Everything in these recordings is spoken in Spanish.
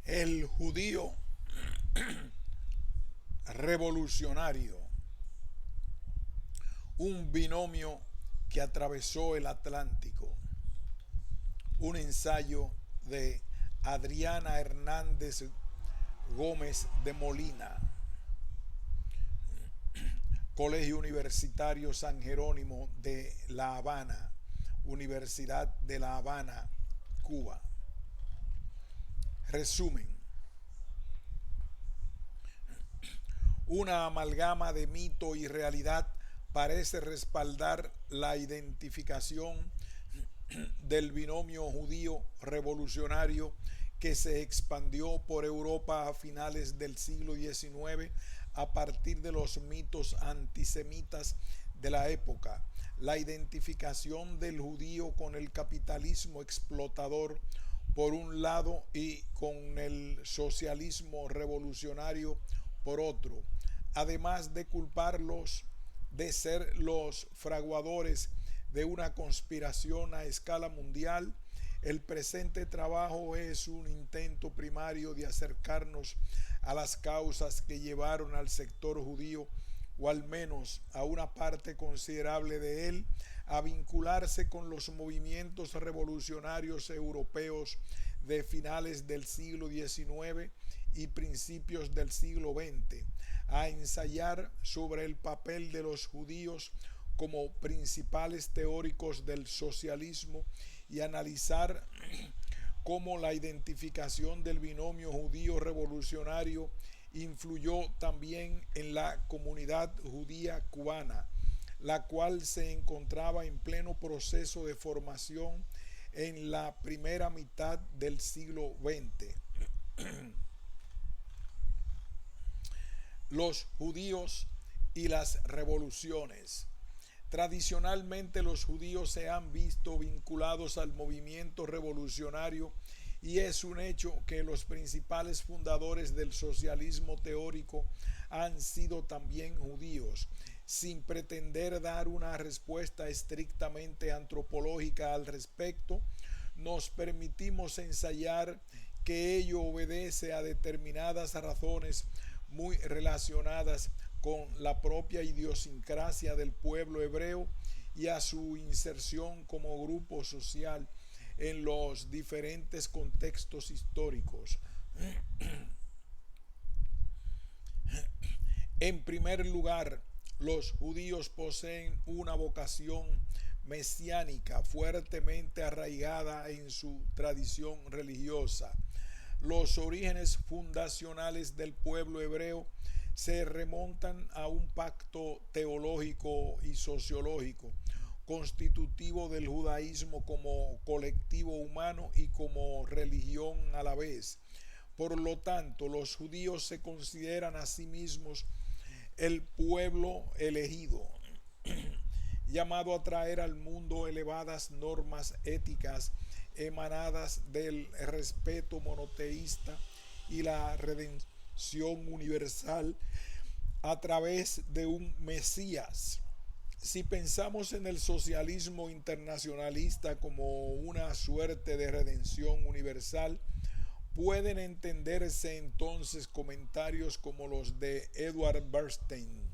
El judío revolucionario, un binomio que atravesó el Atlántico, un ensayo de Adriana Hernández Gómez de Molina, Colegio Universitario San Jerónimo de La Habana, Universidad de La Habana, Cuba. Resumen: una amalgama de mito y realidad parece respaldar la identificación del binomio judío revolucionario que se expandió por Europa a finales del siglo XIX a partir de los mitos antisemitas de la época. La identificación del judío con el capitalismo explotador por un lado y con el socialismo revolucionario por otro, además de culparlos de ser los fraguadores de una conspiración a escala mundial. El presente trabajo es un intento primario de acercarnos a las causas que llevaron al sector judío, o al menos a una parte considerable de él, a vincularse con los movimientos revolucionarios europeos de finales del siglo XIX y principios del siglo XX, a ensayar sobre el papel de los judíos como principales teóricos del socialismo y analizar cómo la identificación del binomio judío revolucionario influyó también en la comunidad judía cubana, la cual se encontraba en pleno proceso de formación en la primera mitad del siglo XX. Los judíos y las revoluciones. Tradicionalmente los judíos se han visto vinculados al movimiento revolucionario y es un hecho que los principales fundadores del socialismo teórico han sido también judíos. Sin pretender dar una respuesta estrictamente antropológica al respecto, nos permitimos ensayar que ello obedece a determinadas razones muy relacionadas con la propia idiosincrasia del pueblo hebreo y a su inserción como grupo social en los diferentes contextos históricos. En primer lugar, los judíos poseen una vocación mesiánica fuertemente arraigada en su tradición religiosa. Los orígenes fundacionales del pueblo hebreo se remontan a un pacto teológico y sociológico constitutivo del judaísmo como colectivo humano y como religión a la vez. Por lo tanto, los judíos se consideran a sí mismos el pueblo elegido, llamado a traer al mundo elevadas normas éticas emanadas del respeto monoteísta y la redención universal a través de un Mesías. Si pensamos en el socialismo internacionalista como una suerte de redención universal, pueden entenderse entonces comentarios como los de Edward Bernstein,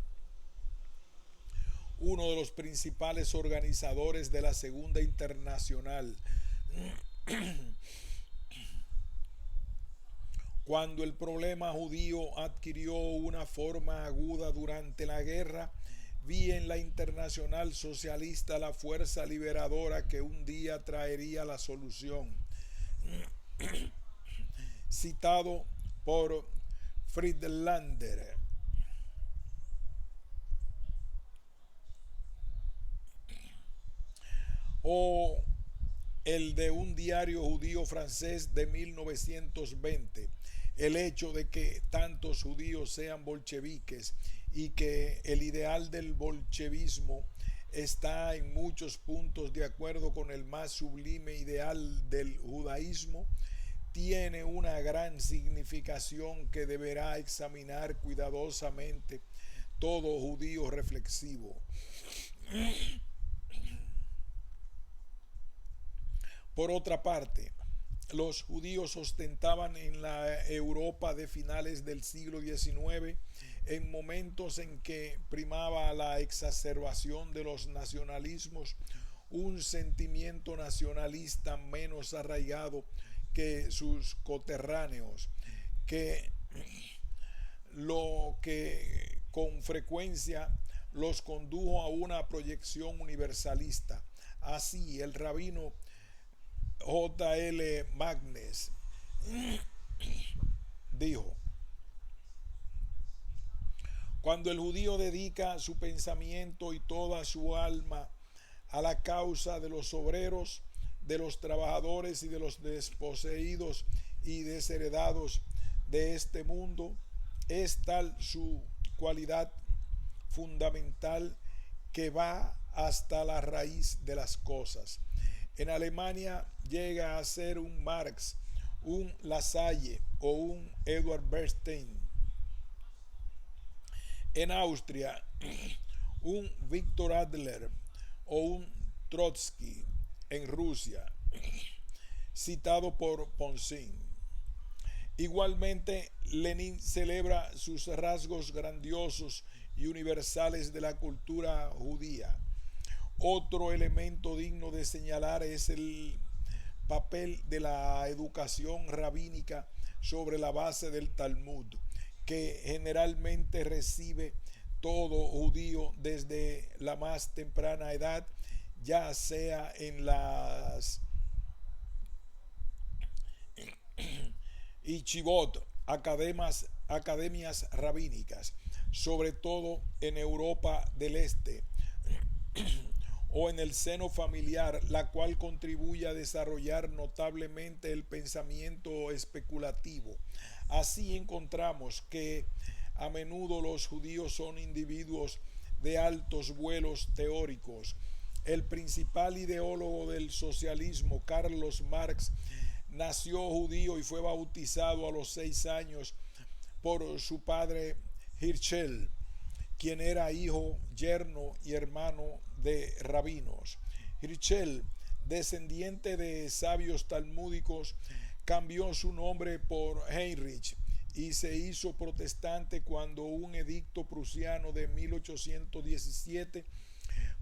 uno de los principales organizadores de la Segunda Internacional. Cuando el problema judío adquirió una forma aguda durante la guerra, vi en la Internacional Socialista la fuerza liberadora que un día traería la solución. Citado por Friedlander. O el de un diario judío francés de 1920, el hecho de que tantos judíos sean bolcheviques y que el ideal del bolchevismo está en muchos puntos de acuerdo con el más sublime ideal del judaísmo, tiene una gran significación que deberá examinar cuidadosamente todo judío reflexivo. Por otra parte, los judíos ostentaban en la Europa de finales del siglo XIX, en momentos en que primaba la exacerbación de los nacionalismos, un sentimiento nacionalista menos arraigado que sus coterráneos, que lo que con frecuencia los condujo a una proyección universalista. Así, el rabino J. L. Magnes dijo: cuando el judío dedica su pensamiento y toda su alma a la causa de los obreros, de los trabajadores y de los desposeídos y desheredados de este mundo, es tal su cualidad fundamental que va hasta la raíz de las cosas. En Alemania llega a ser un Marx, un Lasalle o un Edward Bernstein. En Austria, un Viktor Adler o un Trotsky. En Rusia, citado por Ponsin. Igualmente, Lenin celebra sus rasgos grandiosos y universales de la cultura judía. Otro elemento digno de señalar es el papel de la educación rabínica sobre la base del Talmud, que generalmente recibe todo judío desde la más temprana edad, ya sea en las yeshivot, academias rabínicas, sobre todo en Europa del Este, o en el seno familiar, la cual contribuye a desarrollar notablemente el pensamiento especulativo. Así encontramos que a menudo los judíos son individuos de altos vuelos teóricos. El principal ideólogo del socialismo, Carlos Marx, nació judío y fue bautizado a los 6 años por su padre Hirschel, quien era hijo, yerno y hermano de rabinos. Hirschel, descendiente de sabios talmúdicos, cambió su nombre por Heinrich y se hizo protestante cuando un edicto prusiano de 1817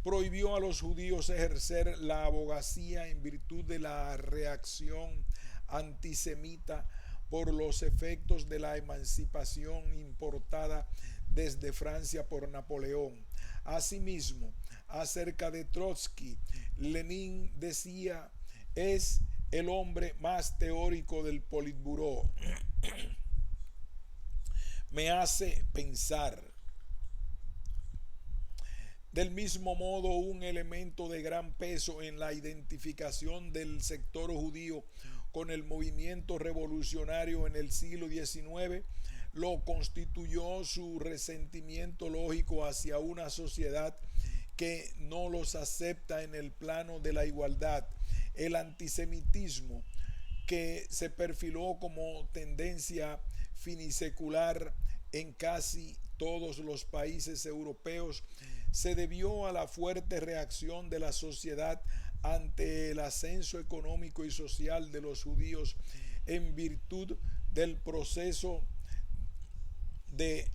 prohibió a los judíos ejercer la abogacía en virtud de la reacción antisemita por los efectos de la emancipación importada desde Francia por Napoleón. Asimismo, acerca de Trotsky, Lenin decía: es el hombre más teórico del Politburó. Me hace pensar. Del mismo modo, un elemento de gran peso en la identificación del sector judío con el movimiento revolucionario en el siglo XIX lo constituyó su resentimiento lógico hacia una sociedad que no los acepta en el plano de la igualdad. El antisemitismo, que se perfiló como tendencia finisecular en casi todos los países europeos, se debió a la fuerte reacción de la sociedad ante el ascenso económico y social de los judíos en virtud del proceso de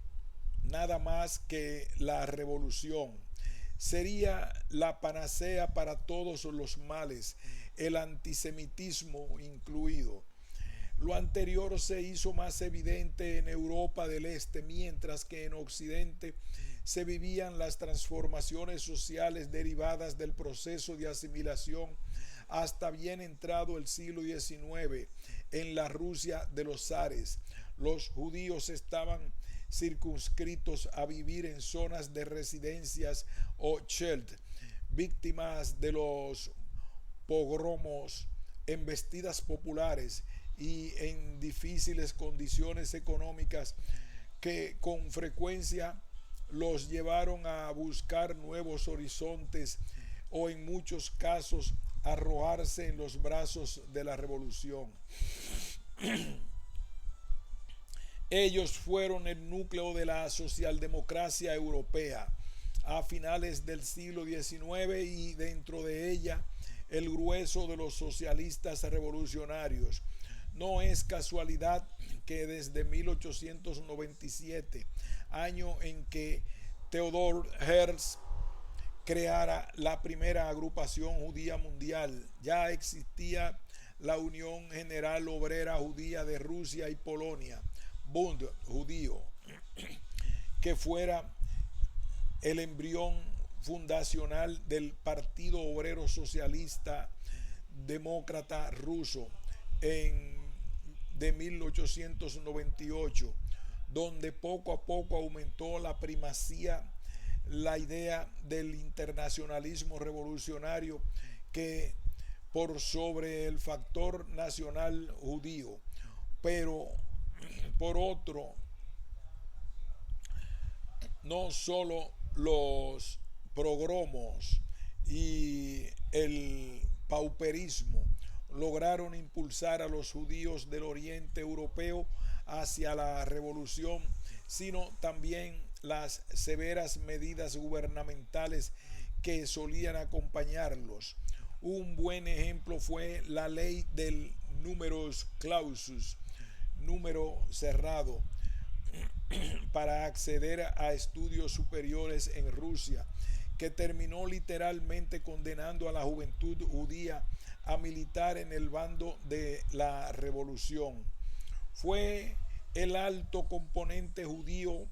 nada más que la revolución. Sería la panacea para todos los males, el antisemitismo incluido. Lo anterior se hizo más evidente en Europa del Este, mientras que en Occidente se vivían las transformaciones sociales derivadas del proceso de asimilación hasta bien entrado el siglo XIX. En la Rusia de los zares, los judíos estaban circunscritos a vivir en zonas de residencias o sheld, víctimas de los pogromos, embestidas populares y en difíciles condiciones económicas que con frecuencia los llevaron a buscar nuevos horizontes o en muchos casos arrojarse en los brazos de la revolución. Ellos fueron el núcleo de la socialdemocracia europea a finales del siglo XIX y dentro de ella el grueso de los socialistas revolucionarios. No es casualidad que desde 1897, año en que Theodor Herzl creara la primera agrupación judía mundial, ya existía la Unión General Obrera Judía de Rusia y Polonia, Bund judío, que fuera el embrión fundacional del Partido Obrero Socialista Demócrata Ruso de 1898, donde poco a poco aumentó la primacía la idea del internacionalismo revolucionario que por sobre el factor nacional judío. Pero por otro, no solo los progromos y el pauperismo lograron impulsar a los judíos del oriente europeo hacia la revolución, sino también las severas medidas gubernamentales que solían acompañarlos. Un buen ejemplo fue la ley del numerus clausus, número cerrado, para acceder a estudios superiores en Rusia, que terminó literalmente condenando a la juventud judía a militar en el bando de la revolución. Fue el alto componente judío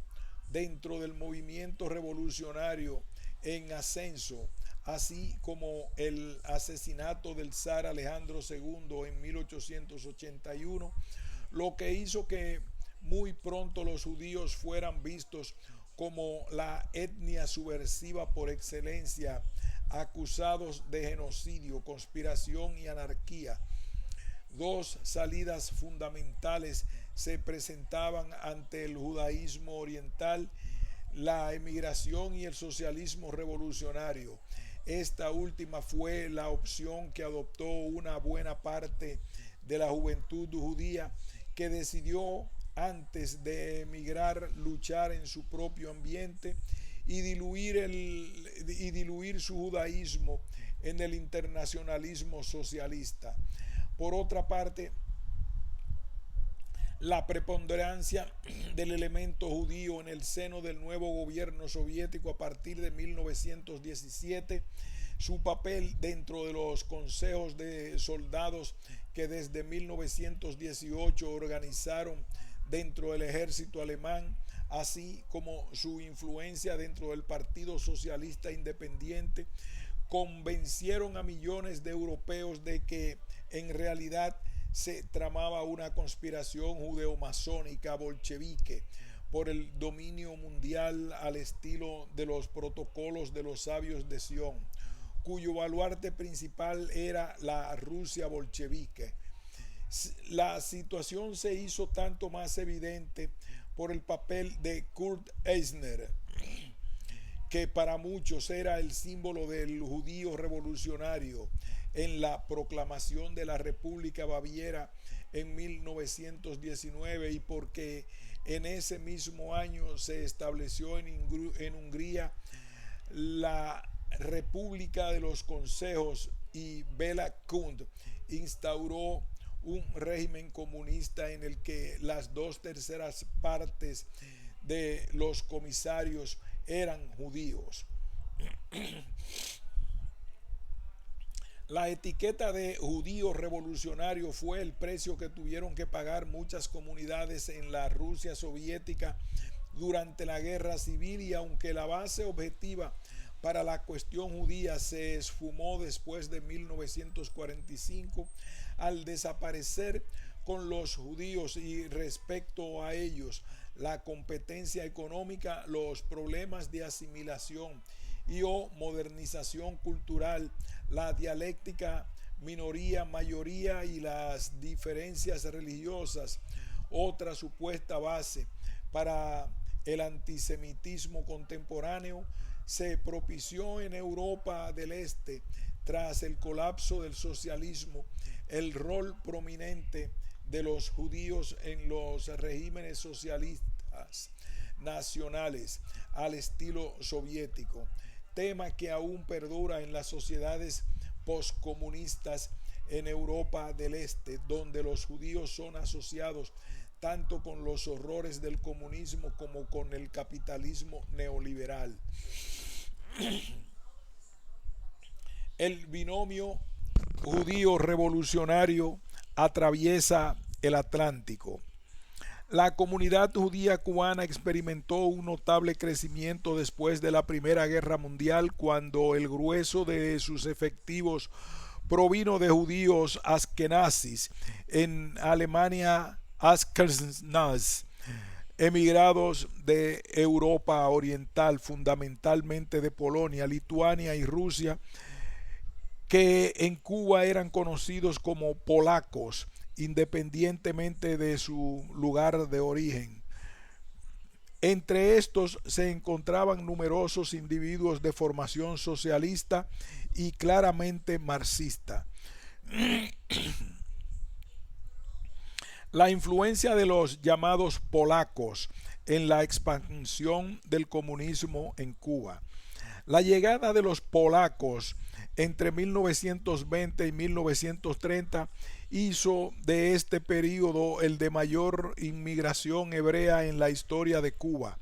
dentro del movimiento revolucionario en ascenso, así como el asesinato del zar Alejandro II en 1881, lo que hizo que muy pronto los judíos fueran vistos como la etnia subversiva por excelencia, acusados de genocidio, conspiración y anarquía. Dos salidas fundamentales se presentaban ante el judaísmo oriental: la emigración y el socialismo revolucionario. Esta última fue la opción que adoptó una buena parte de la juventud judía, que decidió antes de emigrar luchar en su propio ambiente y diluir su judaísmo en el internacionalismo socialista. Por otra parte, la preponderancia del elemento judío en el seno del nuevo gobierno soviético a partir de 1917, su papel dentro de los consejos de soldados que desde 1918 organizaron dentro del ejército alemán, así como su influencia dentro del Partido Socialista Independiente, convencieron a millones de europeos de que en realidad se tramaba una conspiración judeo-masónica bolchevique por el dominio mundial al estilo de los protocolos de los sabios de Sion, cuyo baluarte principal era la Rusia bolchevique. La situación se hizo tanto más evidente por el papel de Kurt Eisner, que para muchos era el símbolo del judío revolucionario en la proclamación de la República Baviera en 1919, y porque en ese mismo año se estableció en Hungría la República de los Consejos y Bela Kun instauró un régimen comunista en el que las 2/3 partes de los comisarios eran judíos. La etiqueta de judío revolucionario fue el precio que tuvieron que pagar muchas comunidades en la Rusia soviética durante la guerra civil, y aunque la base objetiva para la cuestión judía se esfumó después de 1945 al desaparecer con los judíos y respecto a ellos la competencia económica, los problemas de asimilación y o modernización cultural, la dialéctica minoría-mayoría y las diferencias religiosas, otra supuesta base para el antisemitismo contemporáneo, se propició en Europa del Este, tras el colapso del socialismo, el rol prominente de los judíos en los regímenes socialistas nacionales al estilo soviético, tema que aún perdura en las sociedades postcomunistas en Europa del Este, donde los judíos son asociados tanto con los horrores del comunismo como con el capitalismo neoliberal. El binomio judío revolucionario atraviesa el Atlántico. La comunidad judía cubana experimentó un notable crecimiento después de la Primera Guerra Mundial, cuando el grueso de sus efectivos provino de judíos askenazis en Alemania Ashkenaz, emigrados de Europa Oriental, fundamentalmente de Polonia, Lituania y Rusia, que en Cuba eran conocidos como polacos, independientemente de su lugar de origen. Entre estos se encontraban numerosos individuos de formación socialista y claramente marxista. La influencia de los llamados polacos en la expansión del comunismo en Cuba. La llegada de los polacos entre 1920 y 1930 hizo de este periodo el de mayor inmigración hebrea en la historia de Cuba,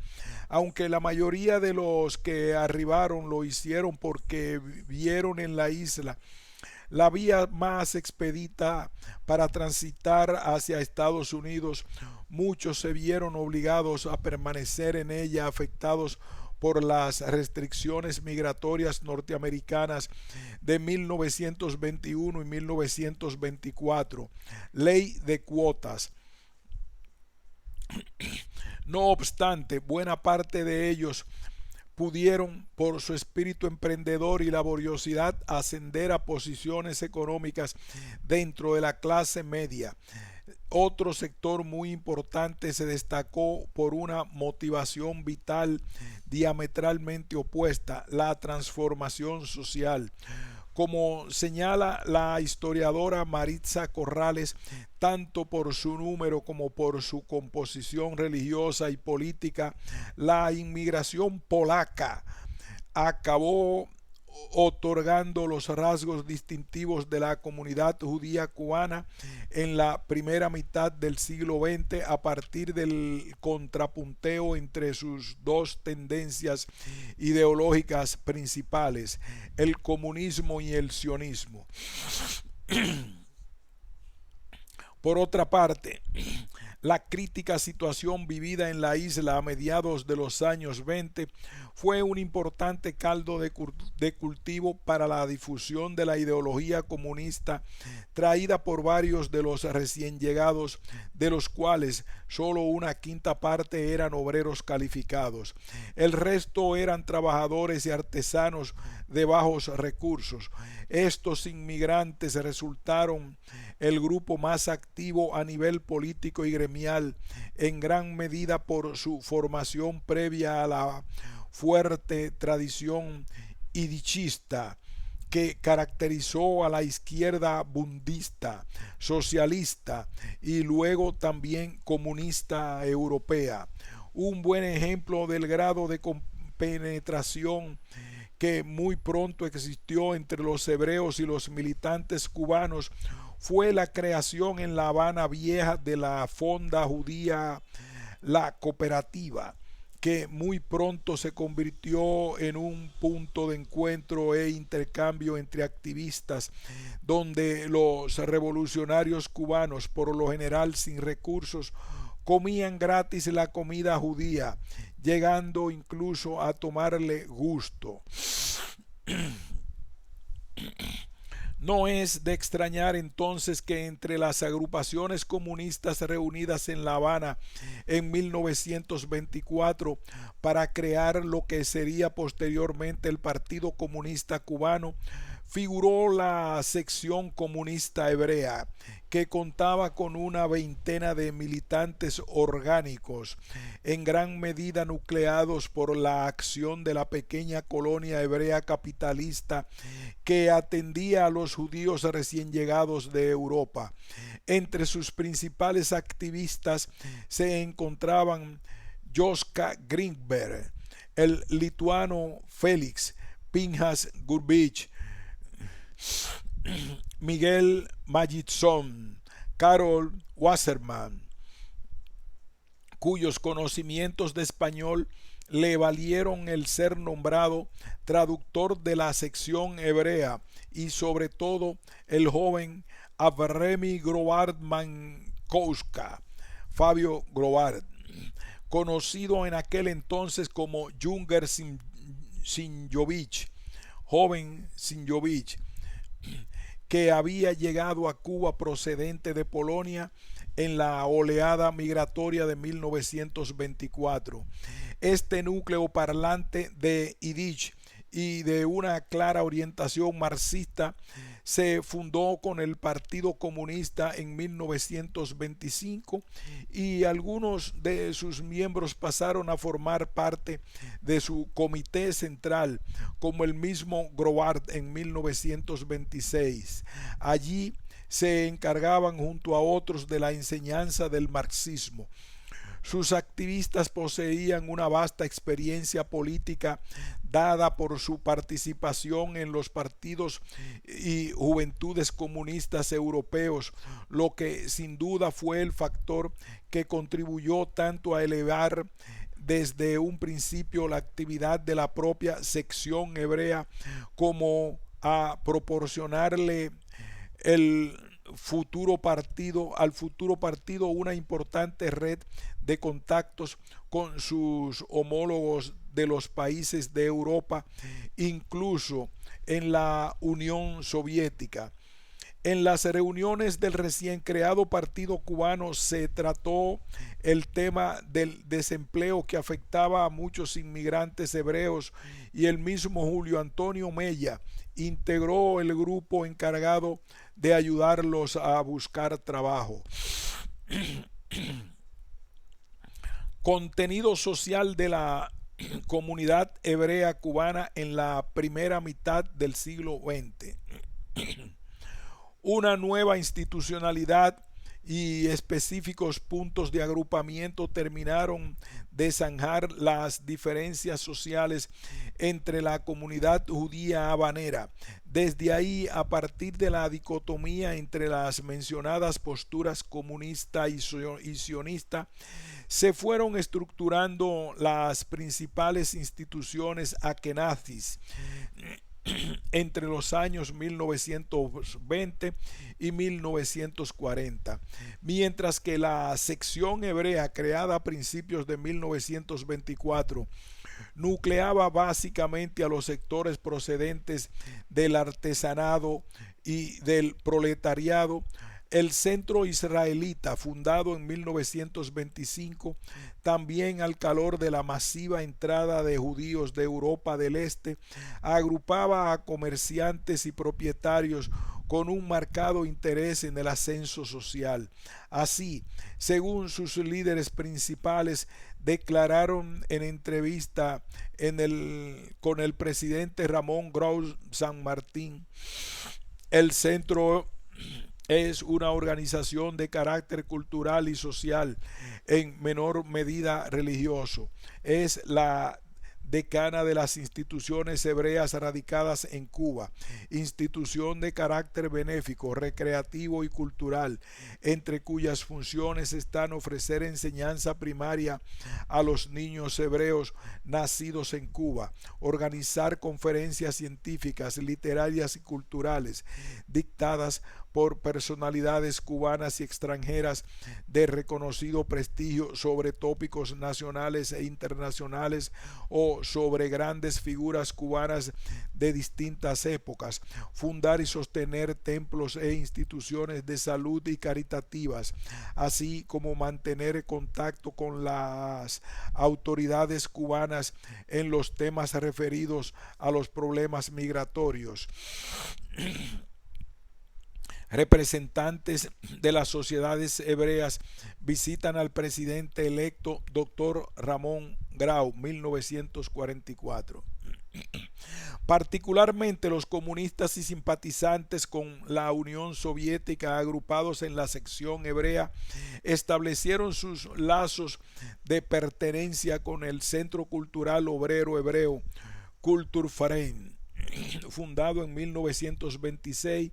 aunque la mayoría de los que arribaron lo hicieron porque vieron en la isla la vía más expedita para transitar hacia Estados Unidos. Muchos se vieron obligados a permanecer en ella, afectados por las restricciones migratorias norteamericanas de 1921 y 1924, ley de cuotas. No obstante, buena parte de ellos pudieron, por su espíritu emprendedor y laboriosidad, ascender a posiciones económicas dentro de la clase media. Otro sector muy importante se destacó por una motivación vital diametralmente opuesta: la transformación social. Como señala la historiadora Maritza Corrales, tanto por su número como por su composición religiosa y política, la inmigración polaca acabó otorgando los rasgos distintivos de la comunidad judía cubana en la primera mitad del siglo XX, a partir del contrapunteo entre sus dos tendencias ideológicas principales, el comunismo y el sionismo. Por otra parte, la crítica situación vivida en la isla a mediados de los años 20 fue un importante caldo de cultivo para la difusión de la ideología comunista traída por varios de los recién llegados, de los cuales solo una quinta parte eran obreros calificados. El resto eran trabajadores y artesanos de bajos recursos. Estos inmigrantes resultaron el grupo más activo a nivel político y gremial, en gran medida por su formación previa a la fuerte tradición idichista que caracterizó a la izquierda bundista, socialista y luego también comunista europea. Un buen ejemplo del grado de compenetración que muy pronto existió entre los hebreos y los militantes cubanos fue la creación en La Habana Vieja de la fonda judía La Cooperativa, que muy pronto se convirtió en un punto de encuentro e intercambio entre activistas, donde los revolucionarios cubanos, por lo general sin recursos, comían gratis la comida judía, llegando incluso a tomarle gusto. No es de extrañar entonces que entre las agrupaciones comunistas reunidas en La Habana en 1924 para crear lo que sería posteriormente el Partido Comunista Cubano, figuró la sección comunista hebrea, que contaba con una veintena de militantes orgánicos, en gran medida nucleados por la acción de la pequeña colonia hebrea capitalista que atendía a los judíos recién llegados de Europa. Entre sus principales activistas se encontraban Joska Greenberg, el lituano Félix Pinchas Gurevich, Miguel Magidson, Carol Wasserman, cuyos conocimientos de español le valieron el ser nombrado traductor de la sección hebrea, y sobre todo el joven Avremi Groard-Mankowska, Fabio Groard, conocido en aquel entonces como Junger Sinjovich, joven Sinjovich, que había llegado a Cuba procedente de Polonia en la oleada migratoria de 1924. Este núcleo parlante de Yiddish y de una clara orientación marxista se fundó con el Partido Comunista en 1925, y algunos de sus miembros pasaron a formar parte de su comité central, como el mismo Groard en 1926. Allí se encargaban junto a otros de la enseñanza del marxismo. Sus activistas poseían una vasta experiencia política dada por su participación en los partidos y juventudes comunistas europeos, lo que sin duda fue el factor que contribuyó tanto a elevar desde un principio la actividad de la propia sección hebrea, como a proporcionarle el al futuro partido una importante red de contactos con sus homólogos de los países de Europa, incluso en la Unión Soviética. En las reuniones del recién creado Partido Cubano se trató el tema del desempleo que afectaba a muchos inmigrantes hebreos, y el mismo Julio Antonio Mella integró el grupo encargado de ayudarlos a buscar trabajo. Contenido social de la comunidad hebrea cubana en la primera mitad del siglo XX. Una nueva institucionalidad y específicos puntos de agrupamiento terminaron de zanjar las diferencias sociales entre la comunidad judía habanera. Desde ahí, a partir de la dicotomía entre las mencionadas posturas comunista y sionista, se fueron estructurando las principales instituciones akenazis entre los años 1920 y 1940, mientras que la sección hebrea, creada a principios de 1924, nucleaba básicamente a los sectores procedentes del artesanado y del proletariado. El Centro Israelita, fundado en 1925, también al calor de la masiva entrada de judíos de Europa del Este, agrupaba a comerciantes y propietarios con un marcado interés en el ascenso social. Así, según sus líderes principales declararon en entrevista con el presidente Ramón Grau San Martín, el centro es una organización de carácter cultural y social, en menor medida religioso. Es la decana de las instituciones hebreas radicadas en Cuba, institución de carácter benéfico, recreativo y cultural, entre cuyas funciones están ofrecer enseñanza primaria a los niños hebreos nacidos en Cuba, organizar conferencias científicas, literarias y culturales dictadas por personalidades cubanas y extranjeras de reconocido prestigio sobre tópicos nacionales e internacionales o sobre grandes figuras cubanas de distintas épocas, fundar y sostener templos e instituciones de salud y caritativas, así como mantener contacto con las autoridades cubanas en los temas referidos a los problemas migratorios. Representantes de las sociedades hebreas visitan al presidente electo Dr. Ramón Grau, 1944. Particularmente los comunistas y simpatizantes con la Unión Soviética, agrupados en la sección hebrea, establecieron sus lazos de pertenencia con el Centro Cultural Obrero Hebreo, Kulturverein, fundado en 1926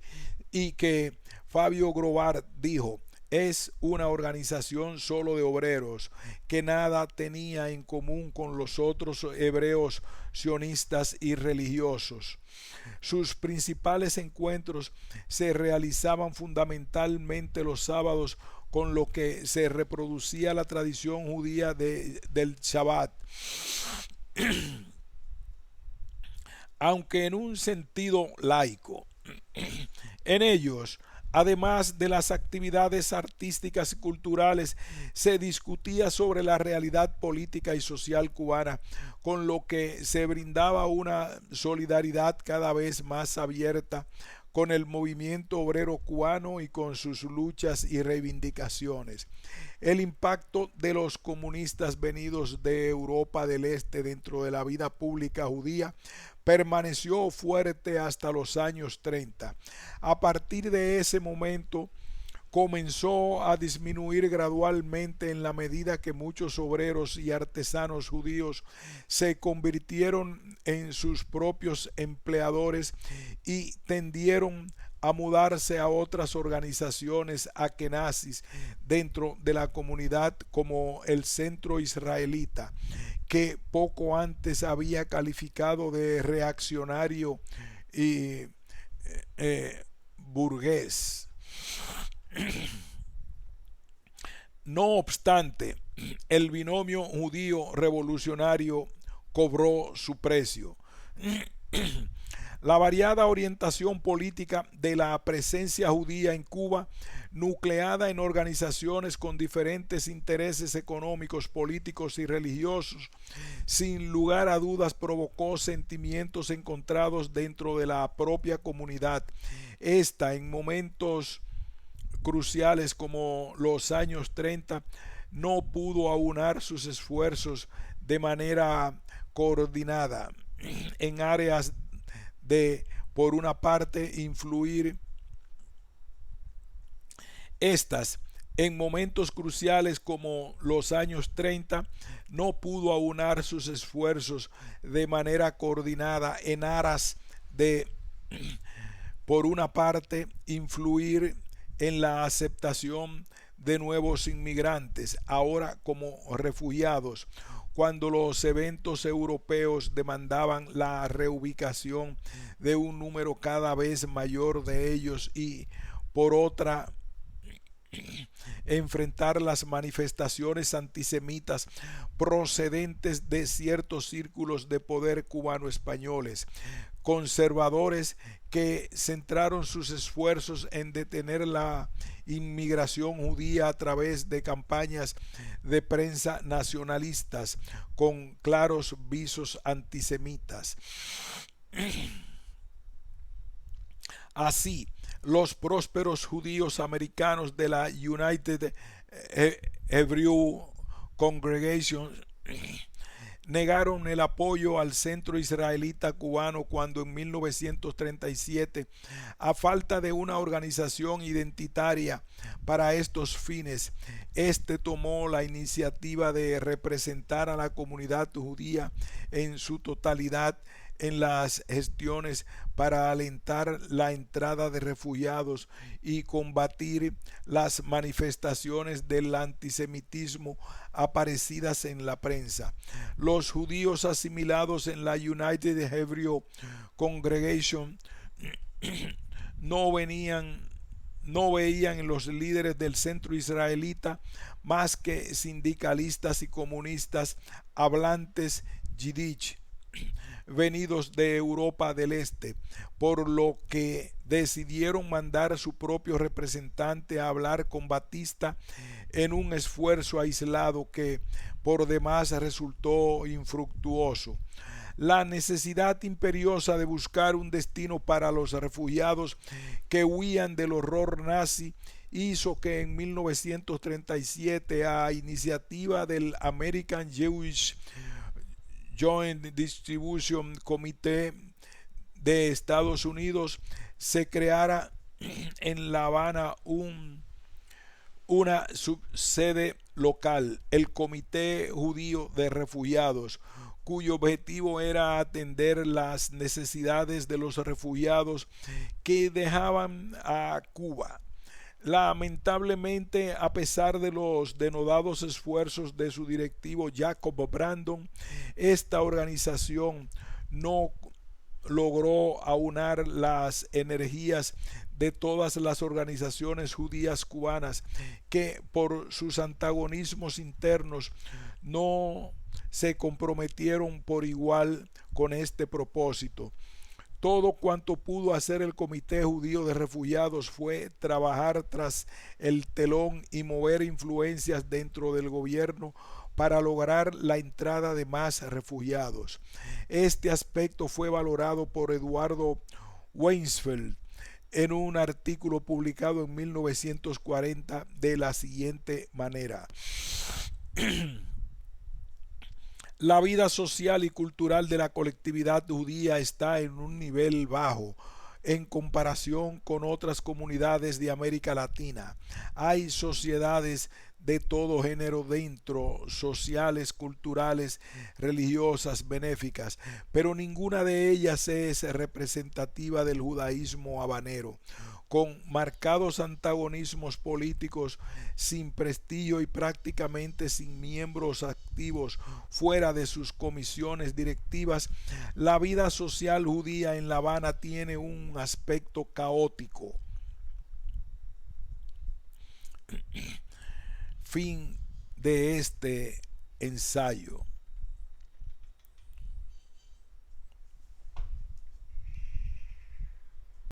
y que Fabio Grovar dijo: es una organización solo de obreros que nada tenía en común con los otros hebreos sionistas y religiosos. Sus principales encuentros se realizaban fundamentalmente los sábados, con lo que se reproducía la tradición judía del Shabbat, aunque en un sentido laico. En ellos, además de las actividades artísticas y culturales, se discutía sobre la realidad política y social cubana, con lo que se brindaba una solidaridad cada vez más abierta con el movimiento obrero cubano y con sus luchas y reivindicaciones. El impacto de los comunistas venidos de Europa del Este dentro de la vida pública judía permaneció fuerte hasta los años 30. A partir de ese momento comenzó a disminuir gradualmente en la medida que muchos obreros y artesanos judíos se convirtieron en sus propios empleadores y tendieron a mudarse a otras organizaciones akenazis dentro de la comunidad, como el Centro Israelita, que poco antes había calificado de reaccionario y burgués. No obstante, el binomio judío revolucionario cobró su precio. La variada orientación política de la presencia judía en Cuba, nucleada en organizaciones con diferentes intereses económicos, políticos y religiosos, sin lugar a dudas provocó sentimientos encontrados dentro de la propia comunidad. Esta, en momentos cruciales como los años 30, no pudo aunar sus esfuerzos de manera coordinada en áreas de, por una parte, influir estas en momentos cruciales como los años 30, no pudo aunar sus esfuerzos de manera coordinada en aras de, por una parte, influir en la aceptación de nuevos inmigrantes, ahora como refugiados, cuando los eventos europeos demandaban la reubicación de un número cada vez mayor de ellos, y por otra, enfrentar las manifestaciones antisemitas procedentes de ciertos círculos de poder cubano-españoles, conservadores que centraron sus esfuerzos en detener la inmigración judía a través de campañas de prensa nacionalistas con claros visos antisemitas. Así, los prósperos judíos americanos de la United Hebrew Congregation negaron el apoyo al Centro Israelita Cubano cuando en 1937, a falta de una organización identitaria para estos fines, este tomó la iniciativa de representar a la comunidad judía en su totalidad en las gestiones para alentar la entrada de refugiados y combatir las manifestaciones del antisemitismo aparecidas en la prensa. Los judíos asimilados en la United Hebrew Congregation no veían en los líderes del centro israelita más que sindicalistas y comunistas hablantes yiddish venidos de Europa del Este, por lo que decidieron mandar a su propio representante a hablar con Batista en un esfuerzo aislado que por demás resultó infructuoso. La necesidad imperiosa de buscar un destino para los refugiados que huían del horror nazi hizo que en 1937, a iniciativa del American Jewish Joint Distribution Committee de Estados Unidos, se creara en La Habana una subsede local, el Comité Judío de Refugiados, cuyo objetivo era atender las necesidades de los refugiados que dejaban a Cuba. Lamentablemente, a pesar de los denodados esfuerzos de su directivo Jacob Brandon, esta organización no logró aunar las energías de todas las organizaciones judías cubanas que por sus antagonismos internos no se comprometieron por igual con este propósito. Todo cuanto pudo hacer el Comité Judío de Refugiados fue trabajar tras el telón y mover influencias dentro del gobierno para lograr la entrada de más refugiados. Este aspecto fue valorado por Eduardo Weinfeld en un artículo publicado en 1940 de la siguiente manera: la vida social y cultural de la colectividad judía está en un nivel bajo en comparación con otras comunidades de América Latina. Hay sociedades de todo género dentro, sociales, culturales, religiosas, benéficas, pero ninguna de ellas es representativa del judaísmo habanero, con marcados antagonismos políticos, sin prestigio y prácticamente sin miembros activos fuera de sus comisiones directivas. La vida social judía en La Habana tiene un aspecto caótico. Fin de este ensayo.